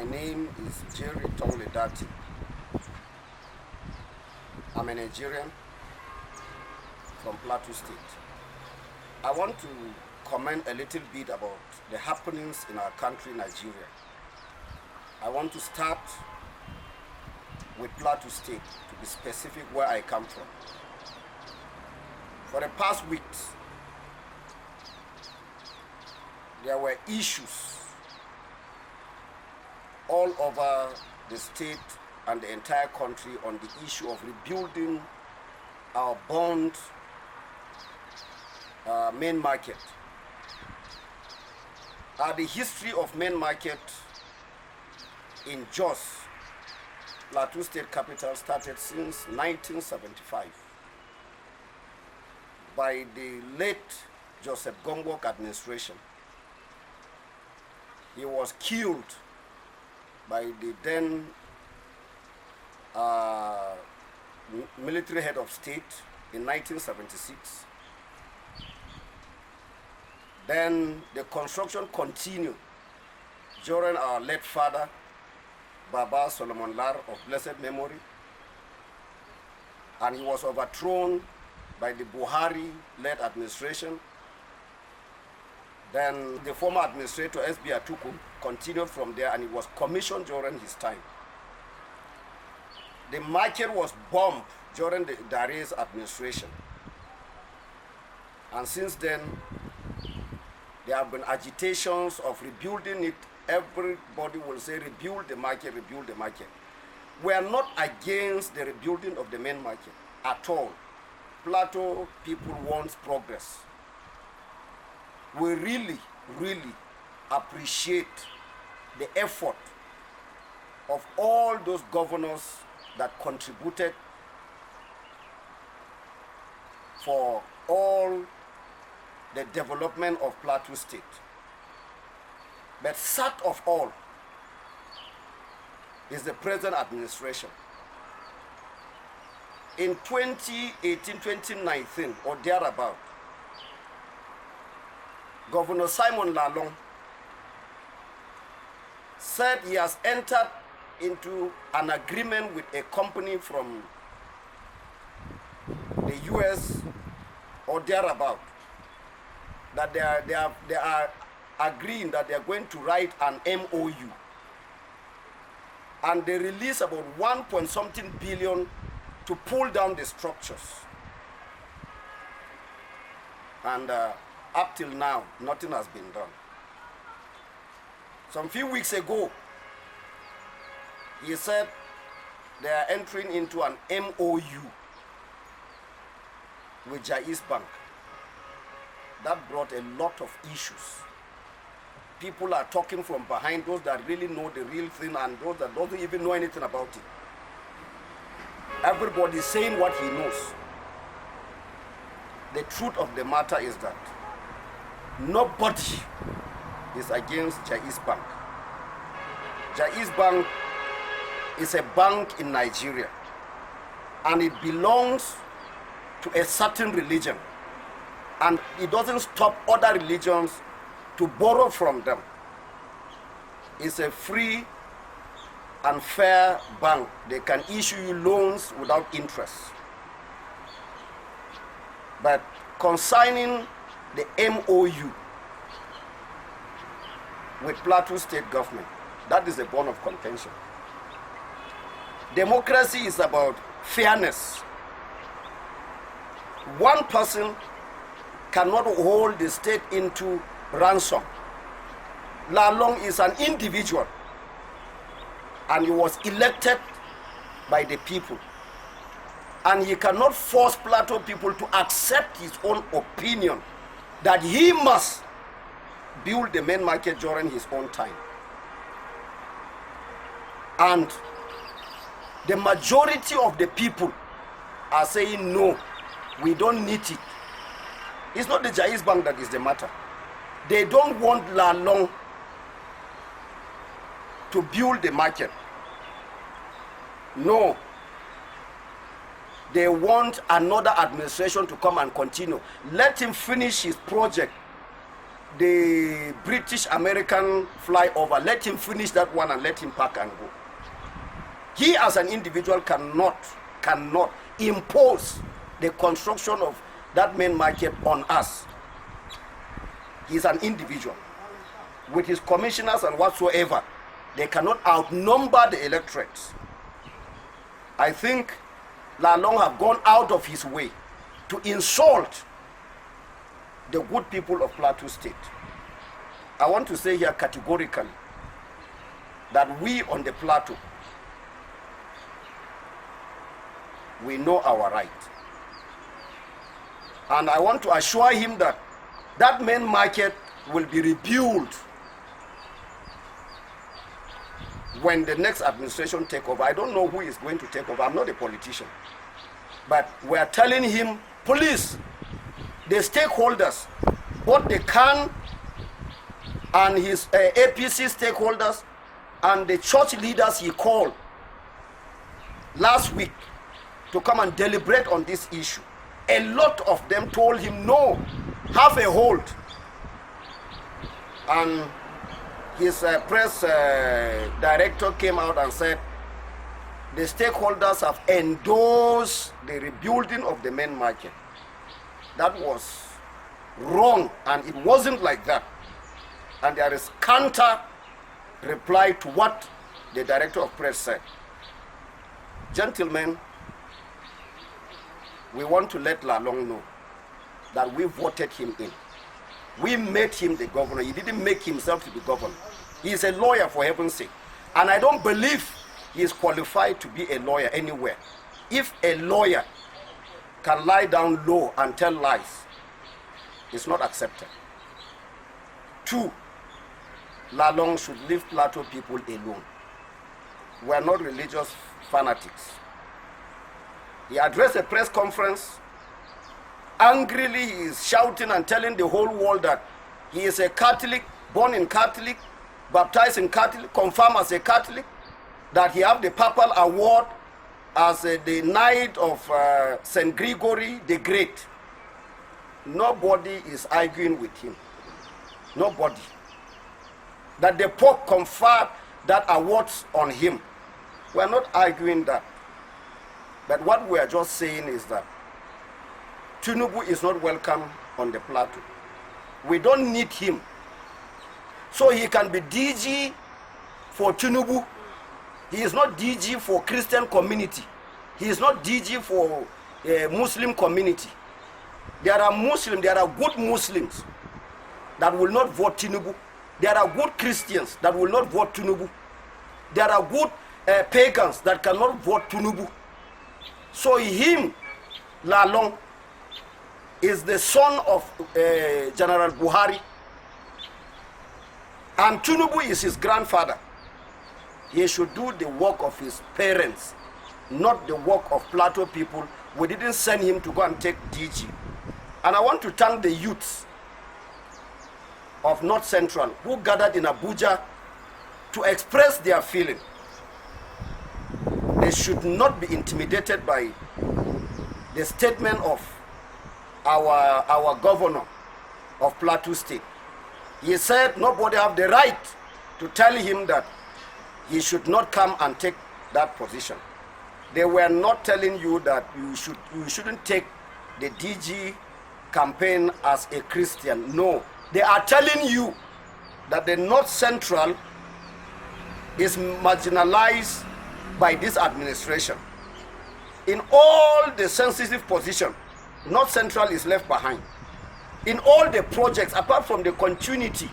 My name is Jerry Tongledati. I'm a Nigerian from Plateau State. I want to comment a little bit about the happenings in our country, Nigeria. I want to start with Plateau State, to be specific where I come from. For the past weeks, there were issues all over the state and the entire country on the issue of rebuilding our bond main market. The history of main market in Jos, Plateau State capital, started since 1975 by the late Joseph Gombok administration. He was killed by the then military head of state in 1976. Then the construction continued during our late father, Baba Solomon Lar of blessed memory, and he was overthrown by the Buhari-led administration. Then the former administrator, S.B. Atuku, continued from there, and it was commissioned during his time. The market was bombed during the Dare's administration. And since then, there have been agitations of rebuilding it. Everybody will say, rebuild the market, rebuild the market. We are not against the rebuilding of the main market at all. Plateau people want progress. We really appreciate the effort of all those governors that contributed for all the development of Plateau State. But sad of all is the present administration. In 2018, 2019, or thereabout, Governor Simon Lalong said he has entered into an agreement with a company from the US or thereabout, that they are agreeing that they are going to write an MOU, and they release about 1.something billion to pull down the structures. And up till now, nothing has been done. Some few weeks ago, he said they are entering into an MOU with Jais Bank. That brought a lot of issues. People are talking from behind, those that really know the real thing and those that don't even know anything about it. Everybody is saying what he knows. The truth of the matter is that nobody is against Jais Bank. Jais Bank is a bank in Nigeria, and it belongs to a certain religion, and it doesn't stop other religions to borrow from them. It's a free and fair bank. They can issue you loans without interest. But concerning the MOU with Plateau State government, that is a bone of contention. Democracy is about fairness. One person cannot hold the state into ransom. Lalong is an individual, and he was elected by the people. And he cannot force Plateau people to accept his own opinion that he must build the main market during his own time. And the majority of the people are saying, no, we don't need it. It's not the Jais Bank that is the matter. They don't want Lalong to build the market. No. They want another administration to come and continue. Let him finish his project the British American flyover. Let him finish that one and let him pack and go. He as an individual cannot impose the construction of that main market on us. He's an individual. With his commissioners and whatsoever, they cannot outnumber the electorates. I think Lalong have gone out of his way to insult the good people of Plateau State. I want to say here categorically that we on the Plateau, we know our right. And I want to assure him that that main market will be rebuilt when the next administration take over. I don't know who is going to take over. I'm not a politician. But we are telling him, please, the stakeholders, both the CAN and his APC stakeholders and the church leaders he called last week to come and deliberate on this issue. A lot of them told him, no, have a hold. And his press director came out and said, the stakeholders have endorsed the rebuilding of the main market. That was wrong, and it wasn't like that. And there is counter reply to what the director of press said. Gentlemen, we want to let Lalong know that we voted him in. We made him the governor. He didn't make himself to be governor. He is a lawyer, for heaven's sake. And I don't believe he is qualified to be a lawyer anywhere. If a lawyer can lie down low and tell lies, it's not accepted. 2, Lalong should leave Plateau people alone. We are not religious fanatics. He addressed a press conference. Angrily, he is shouting and telling the whole world that he is a Catholic, born in Catholic, baptized in Catholic, confirmed as a Catholic, that he have the papal award as the Knight of St. Gregory the Great. Nobody is arguing with him. Nobody. That the Pope conferred that awards on him. We are not arguing that. But what we are just saying is that Tinubu is not welcome on the Plateau. We don't need him. So he can be DG for Tinubu. He is not DG for Christian community. He is not DG for Muslim community. There are Muslims, there are good Muslims that will not vote Tinubu. There are good Christians that will not vote Tinubu. There are good pagans that cannot vote Tinubu. So him, Lalong, is the son of General Buhari. And Tinubu is his grandfather. He should do the work of his parents, not the work of Plateau people. We didn't send him to go and take DG. And I want to thank the youths of North Central who gathered in Abuja to express their feeling. They should not be intimidated by the statement of our governor of Plateau State. He said nobody have the right to tell him that he should not come and take that position. They were not telling you that you shouldn't take the DG campaign as a Christian. No, they are telling you that the North Central is marginalized by this administration. In all the sensitive positions, North Central is left behind. In all the projects, apart from the continuity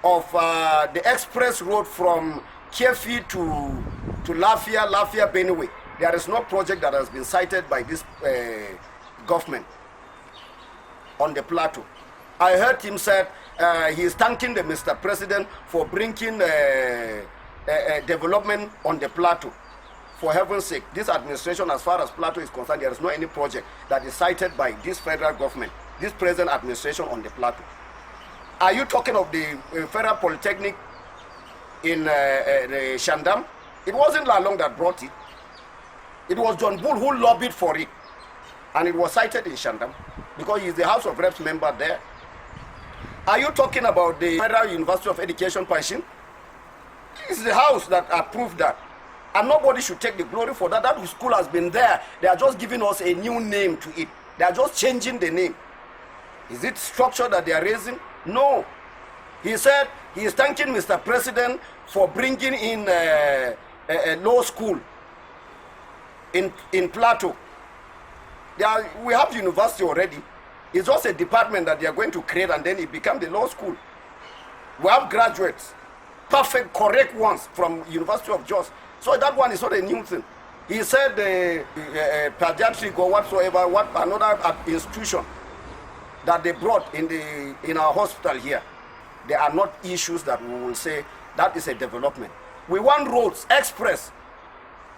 of the express road from Kefi to Lafia Benue, there is no project that has been cited by this government on the Plateau. I heard him say he is thanking the Mr. President for bringing development on the Plateau. For heaven's sake, this administration, as far as Plateau is concerned, there is no any project that is cited by this federal government, this present administration on the Plateau. Are you talking of the Federal Polytechnic in Shandam? It wasn't Lalong that brought it. It was John Bull who lobbied for it. And it was cited in Shandam because he is the House of Reps member there. Are you talking about the Federal University of Education Pension? It's the house that approved that. And nobody should take the glory for that. That school has been there. They are just giving us a new name to it. They are just changing the name. Is it structure that they are raising? No. He said he is thanking Mr. President for bringing in a law school in Plateau. We have university already. It's just a department that they are going to create, and then it becomes the law school. We have graduates, perfect, correct ones from University of Jos. So that one is not a new thing. He said pediatric or whatsoever, what another institution that they brought in our hospital here. There are not issues that we will say that is a development. We want roads, express,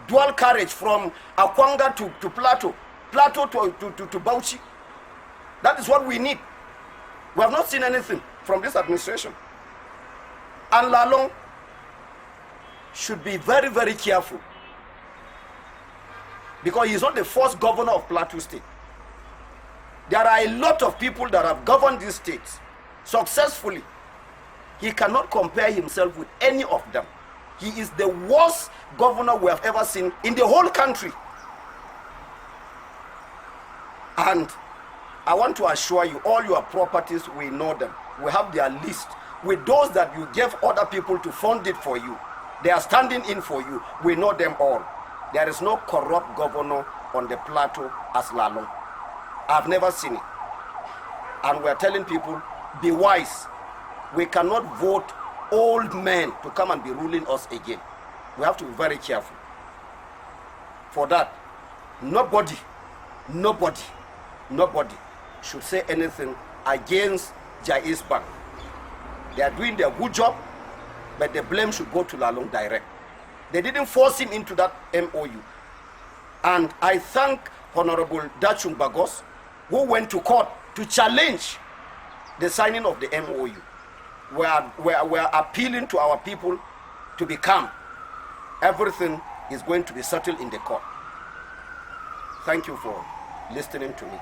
dual carriage from Akwanga to Plateau, Plateau to Bauchi. That is what we need. We have not seen anything from this administration. And Lalong should be very, very careful, because he is not the first governor of Plateau State. There are a lot of people that have governed these states successfully. He cannot compare himself with any of them. He is the worst governor we have ever seen in the whole country. And I want to assure you, all your properties, we know them. We have their list. With those that you gave other people to fund it for you, they are standing in for you. We know them all. There is no corrupt governor on the plateau as Lalong. I've never seen it. And we're telling people, be wise. We cannot vote old men to come and be ruling us again. We have to be very careful. For that, nobody should say anything against Jais Bank. They are doing their good job, but the blame should go to Lalong direct. They didn't force him into that MOU. And I thank Honorable Dachung Bagos, who went to court to challenge the signing of the MOU. We are appealing to our people to be calm. Everything is going to be settled in the court. Thank you for listening to me.